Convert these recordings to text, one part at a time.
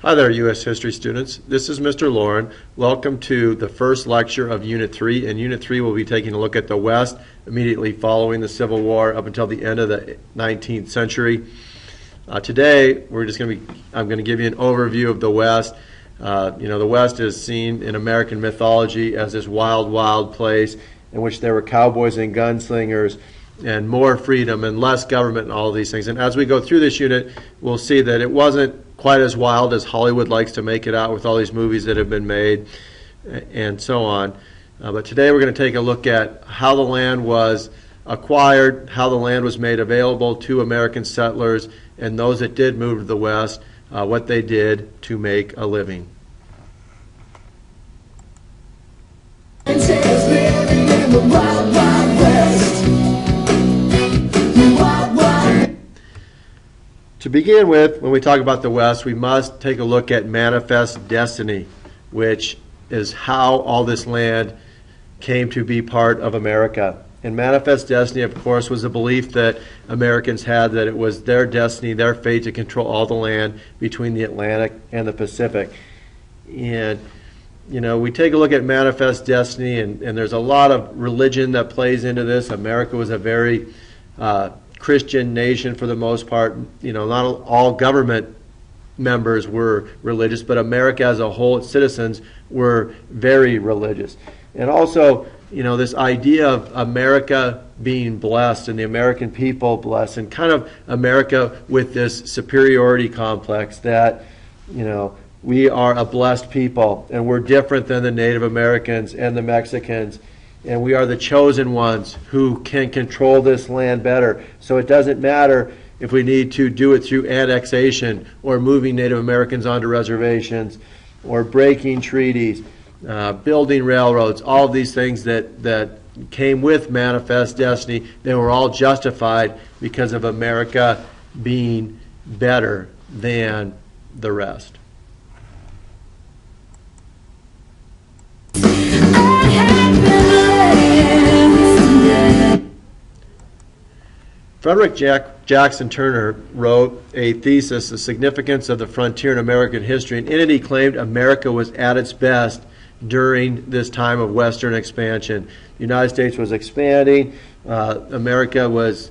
Hi there, U.S. History students. This is Mr. Lauren. Welcome to the first lecture of Unit 3. In Unit 3, we'll be taking a look at the West immediately following the Civil War up until the end of the 19th century. Today, I'm going to give you an overview of the West. The West is seen in American mythology as this wild, wild place in which there were cowboys and gunslingers and more freedom and less government and all of these things. And as we go through this unit, we'll see that it wasn't quite as wild as Hollywood likes to make it out with all these movies that have been made and so on. But today we're going to take a look at how the land was acquired, how the land was made available to American settlers, and those that did move to the West, what they did to make a living. To begin with, when we talk about the West, we must take a look at manifest destiny, which is how all this land came to be part of America. And manifest destiny, of course, was a belief that Americans had that it was their destiny, their fate to control all the land between the Atlantic and the Pacific. And, we take a look at manifest destiny, and there's a lot of religion that plays into this. America was a very Christian nation for the most part. Not all government members were religious, but America as a whole, its citizens were very religious. And also, this idea of America being blessed and the American people blessed, and kind of America with this superiority complex that, we are a blessed people and we're different than the Native Americans and the Mexicans. And we are the chosen ones who can control this land better. So it doesn't matter if we need to do it through annexation or moving Native Americans onto reservations or breaking treaties, building railroads, all of these things that came with manifest destiny. They were all justified because of America being better than the rest. Frederick Jackson Turner wrote a thesis, The Significance of the Frontier in American History, and in it he claimed America was at its best during this time of Western expansion. The United States was expanding. America was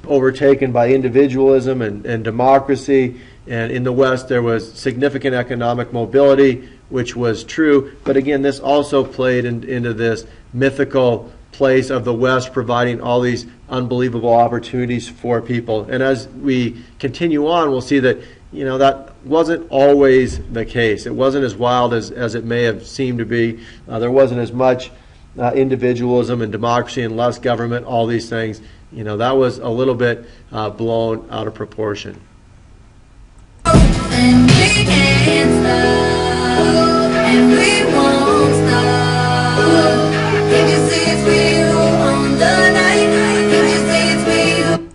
overtaken by individualism and democracy, and in the West there was significant economic mobility, which was true. But again, this also played into this mythical place of the West providing all these unbelievable opportunities for people. And as we continue on, we'll see that that wasn't always the case. It wasn't as wild as it may have seemed to be. There wasn't as much individualism and democracy and less government, all these things. That was a little bit blown out of proportion. And we can't stop, and we won't stop. If you see it's real on the night, if you see it's real.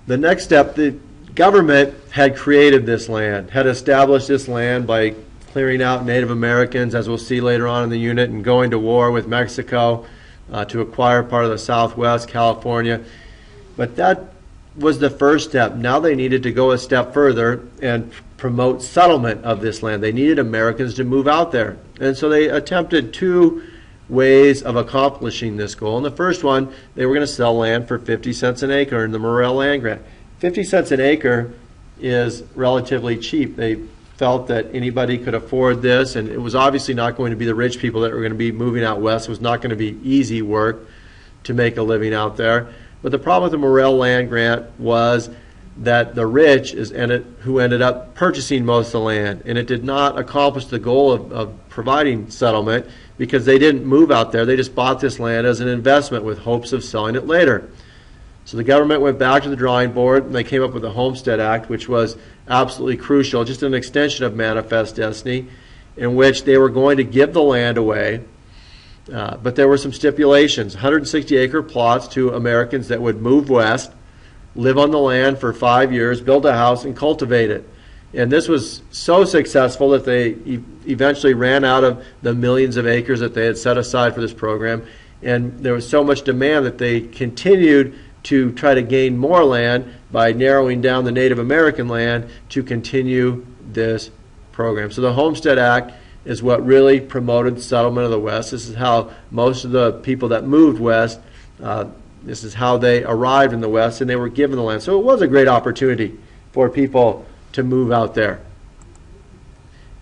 The next step, the government had created this land, had established this land by clearing out Native Americans, as we'll see later on in the unit, and going to war with Mexico to acquire part of the Southwest, California. But that was the first step. Now they needed to go a step further and promote settlement of this land. They needed Americans to move out there. And so they attempted two ways of accomplishing this goal. And the first one, they were going to sell land for 50 cents an acre in the Morrill Land Grant. 50 cents an acre is relatively cheap. They felt that anybody could afford this, and it was obviously not going to be the rich people that were going to be moving out west. It was not going to be easy work to make a living out there. But the problem with the Morrill Land Grant was that the rich who ended up purchasing most of the land, and it did not accomplish the goal of providing settlement because they didn't move out there. They just bought this land as an investment with hopes of selling it later. So the government went back to the drawing board, and they came up with the Homestead Act, which was absolutely crucial, just an extension of manifest destiny, in which they were going to give the land away. But there were some stipulations, 160-acre plots to Americans that would move west, live on the land for 5 years, build a house, and cultivate it. And this was so successful that they eventually ran out of the millions of acres that they had set aside for this program. And there was so much demand that they continued to try to gain more land by narrowing down the Native American land to continue this program. So the Homestead Act is what really promoted settlement of the West. This is how most of the people that moved west, this is how they arrived in the West, and they were given the land. So it was a great opportunity for people to move out there.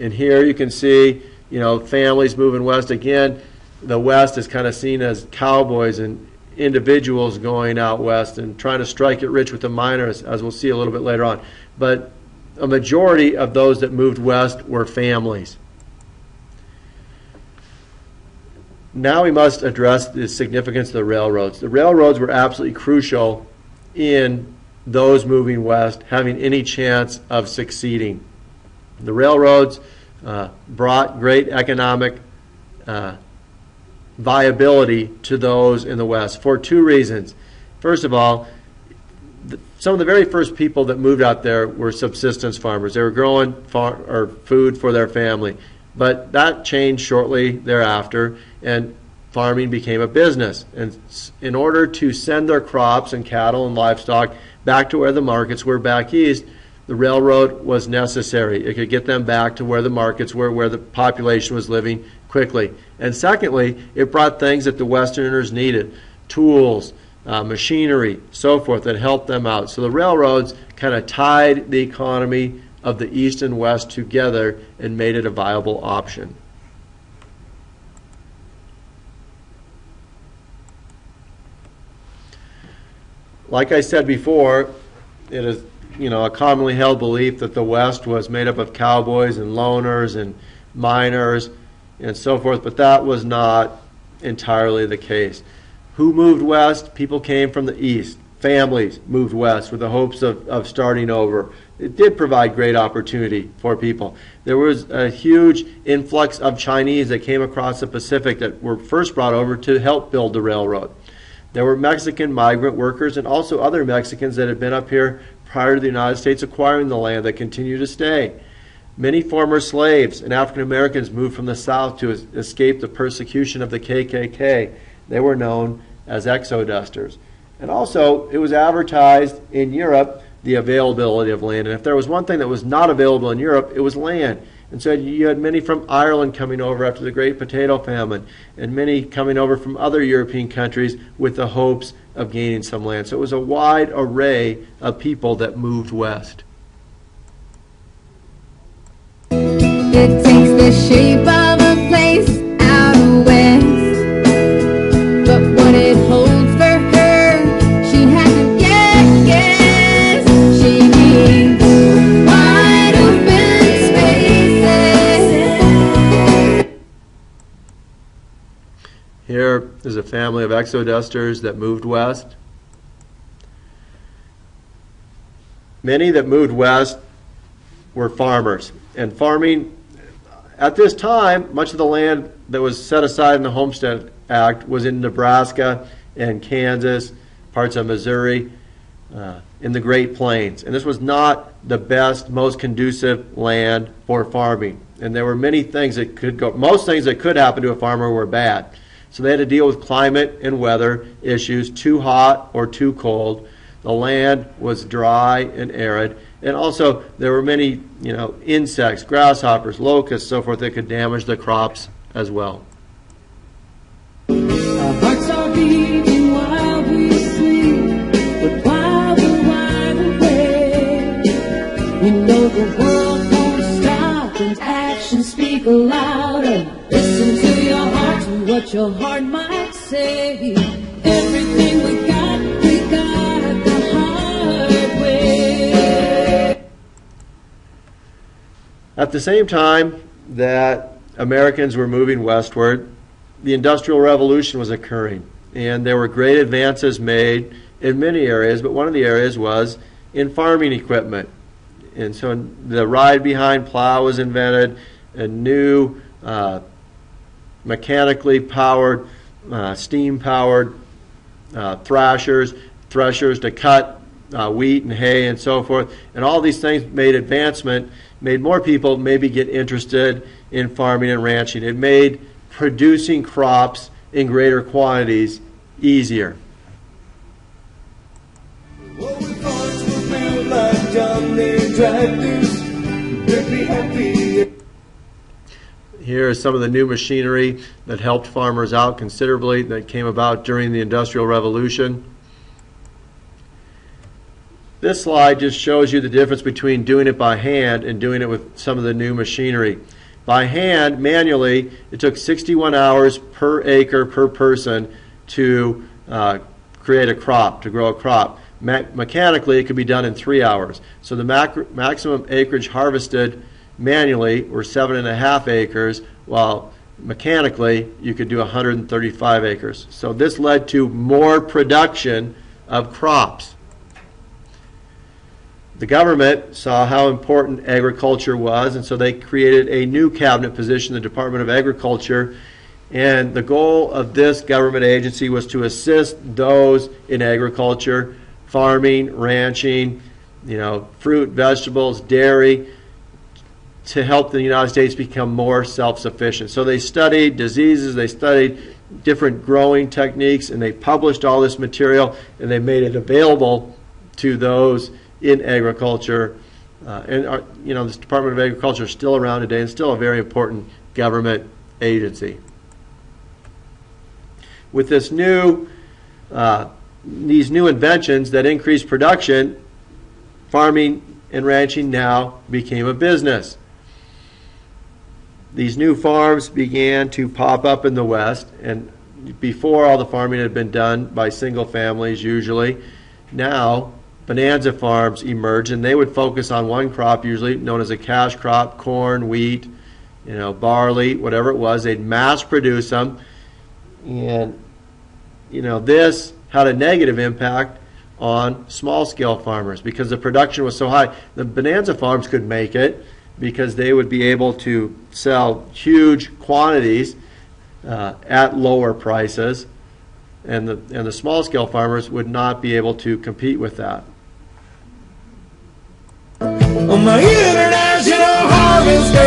And here you can see, families moving west. Again, the West is kind of seen as cowboys and individuals going out west and trying to strike it rich with the miners, as we'll see a little bit later on. But a majority of those that moved west were families. Now we must address the significance of the railroads. The railroads were absolutely crucial in those moving west having any chance of succeeding. The railroads brought great economic viability to those in the West for two reasons. First of all, some of the very first people that moved out there were subsistence farmers. They were growing food for their family. But that changed shortly thereafter, and farming became a business. And in order to send their crops and cattle and livestock back to where the markets were back east, the railroad was necessary. It could get them back to where the markets were, where the population was living quickly. And secondly, it brought things that the Westerners needed, tools, machinery, so forth, that helped them out. So the railroads kind of tied the economy of the East and West together and made it a viable option. Like I said before, it is a commonly held belief that the West was made up of cowboys and loners and miners and so forth, but that was not entirely the case. Who moved west? People came from the East. Families moved west with the hopes of starting over. It did provide great opportunity for people. There was a huge influx of Chinese that came across the Pacific that were first brought over to help build the railroad. There were Mexican migrant workers and also other Mexicans that had been up here prior to the United States acquiring the land that continue to stay. Many former slaves and African Americans moved from the South to escape the persecution of the KKK. They were known as exodusters. And also, it was advertised in Europe the availability of land. And if there was one thing that was not available in Europe, it was land. And so you had many from Ireland coming over after the Great Potato Famine, and many coming over from other European countries with the hopes of gaining some land. So it was a wide array of people that moved west. It takes the shape of a place out west, but what it holds for her, she has to guess. She needs wide open spaces. Here is a family of exodusters that moved west. Many that moved west were farmers, and farming at this time, much of the land that was set aside in the Homestead Act was in Nebraska and Kansas, parts of Missouri, in the Great Plains. And this was not the best, most conducive land for farming. And there were many things that could go, most things that could happen to a farmer were bad. So they had to deal with climate and weather issues, too hot or too cold. The land was dry and arid. And also, there were many, insects, grasshoppers, locusts, so forth, that could damage the crops as well. Our hearts are beating while we sleep, but while we're wide awake, the world won't stop and actions speak louder. Listen to your heart, to what your heart might say. Everything we got the hard way. At the same time that Americans were moving westward, the Industrial Revolution was occurring, and there were great advances made in many areas, but one of the areas was in farming equipment. And so the ride-behind plow was invented, and new mechanically powered, steam-powered threshers to cut wheat and hay and so forth. And all these things made more people maybe get interested in farming and ranching. It made producing crops in greater quantities easier. What we fought John Deere tractors, they'd be happy. Here is some of the new machinery that helped farmers out considerably that came about during the Industrial Revolution. This slide just shows you the difference between doing it by hand and doing it with some of the new machinery. By hand, manually, it took 61 hours per acre per person to create a crop, to grow a crop. Mechanically, it could be done in 3 hours. So the maximum acreage harvested manually were 7.5 acres, while mechanically you could do 135 acres. So this led to more production of crops. The government saw how important agriculture was, and so they created a new cabinet position, the Department of Agriculture. And the goal of this government agency was to assist those in agriculture, farming, ranching, fruit, vegetables, dairy, to help the United States become more self-sufficient. So they studied diseases, they studied different growing techniques, and they published all this material, and they made it available to those in agriculture. This Department of Agriculture is still around today and still a very important government agency. With this these new inventions that increased production, farming and ranching now became a business. These new farms began to pop up in the West, and before all the farming had been done by single families usually. Now bonanza farms emerged, and they would focus on one crop, usually known as a cash crop: corn, wheat, barley, whatever it was. They'd mass produce them, and this had a negative impact on small-scale farmers because the production was so high. The bonanza farms could make it because they would be able to sell huge quantities at lower prices, and the small-scale farmers would not be able to compete with that. On my international harvester.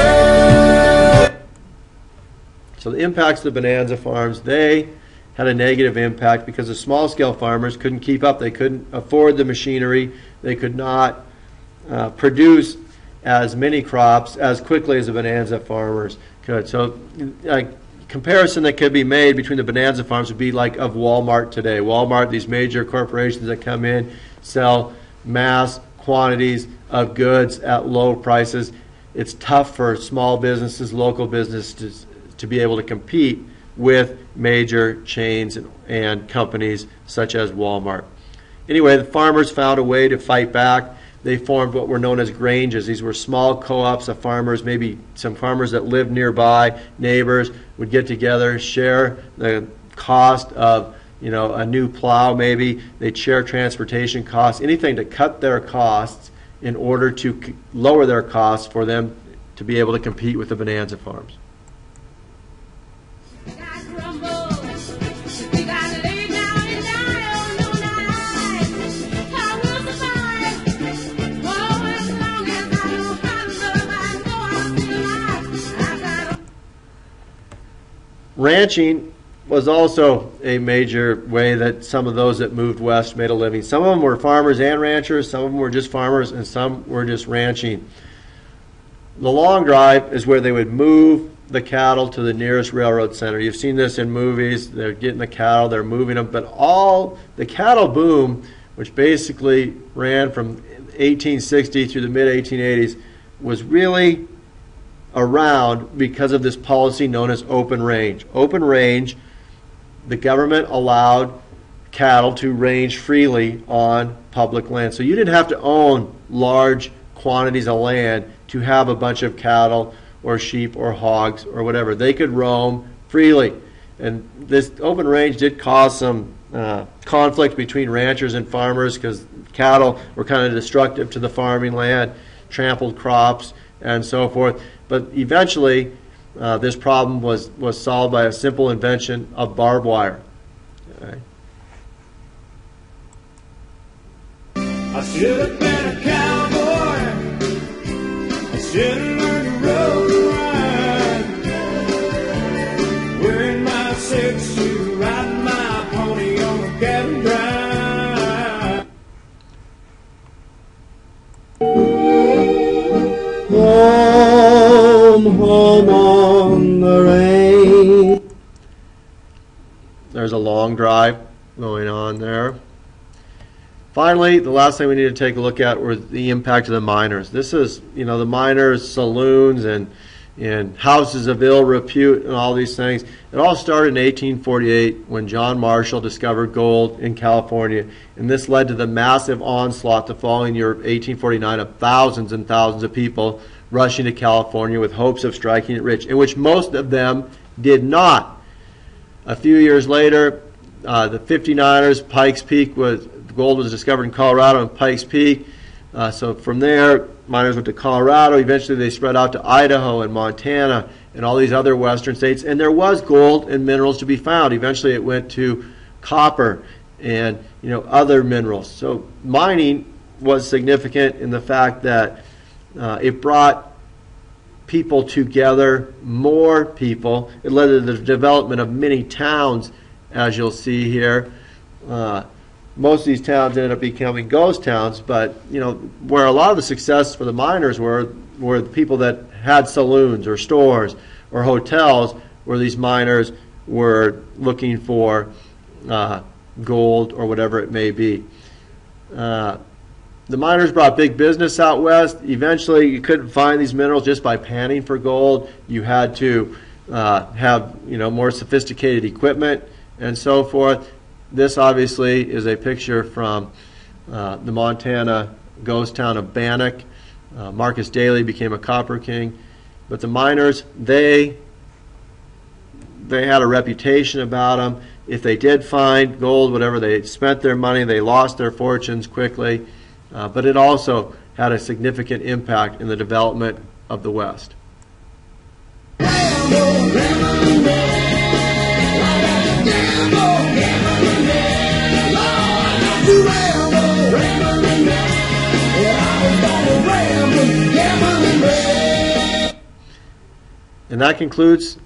So the impacts of the bonanza farms, they had a negative impact because the small-scale farmers couldn't keep up. They couldn't afford the machinery. They could not produce as many crops as quickly as the bonanza farmers could. So a comparison that could be made between the bonanza farms would be like of Walmart today. Walmart, these major corporations that come in, sell mass quantities of goods at low prices. It's tough for small businesses, local businesses to be able to compete with major chains and companies such as Walmart. Anyway, the farmers found a way to fight back. They formed what were known as granges. These were small co-ops of farmers, maybe some farmers that lived nearby, neighbors, would get together, share the cost of a new plow maybe. They'd share transportation costs, anything to cut their costs in order to lower their costs for them to be able to compete with the bonanza farms. Ranching was also a major way that some of those that moved west made a living. Some of them were farmers and ranchers, some of them were just farmers, and some were just ranching. The long drive is where they would move the cattle to the nearest railroad center. You've seen this in movies. They're getting the cattle, they're moving them, but all the cattle boom, which basically ran from 1860 through the mid-1880s, was really around because of this policy known as open range. Open range, the government allowed cattle to range freely on public land. So you didn't have to own large quantities of land to have a bunch of cattle or sheep or hogs or whatever. They could roam freely. And this open range did cause some conflict between ranchers and farmers because cattle were kind of destructive to the farming land, trampled crops, and so forth. But eventually, this problem was solved by a simple invention of barbed wire. Okay. I should have been a cowboy. I should have learned to road ride. Wearing my 6-shoe, riding my pony on the cattle drive. long drive going on there. Finally, the last thing we need to take a look at was the impact of the miners. This is, the miners' saloons and houses of ill repute and all these things. It all started in 1848 when John Marshall discovered gold in California, and this led to the massive onslaught the following year of 1849 of thousands and thousands of people rushing to California with hopes of striking it rich, in which most of them did not. A few years later, the 59ers, Pikes Peak, gold was discovered in Colorado and Pikes Peak. So from there, miners went to Colorado. Eventually, they spread out to Idaho and Montana and all these other western states. And there was gold and minerals to be found. Eventually, it went to copper and other minerals. So mining was significant in the fact that it brought people together, more people. It led to the development of many towns, as you'll see here. Most of these towns ended up becoming ghost towns, but where a lot of the success for the miners were the people that had saloons or stores or hotels where these miners were looking for gold or whatever it may be. The miners brought big business out west. Eventually, you couldn't find these minerals just by panning for gold. You had to have more sophisticated equipment and so forth. This obviously is a picture from the Montana ghost town of Bannock. Marcus Daly became a copper king. But the miners, they had a reputation about them. If they did find gold, whatever, they spent their money, they lost their fortunes quickly. But it also had a significant impact in the development of the West. And that concludes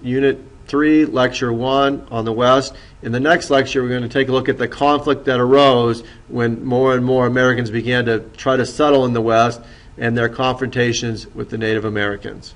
Unit 3, Lecture 1 on the West. In the next lecture, we're going to take a look at the conflict that arose when more and more Americans began to try to settle in the West and their confrontations with the Native Americans.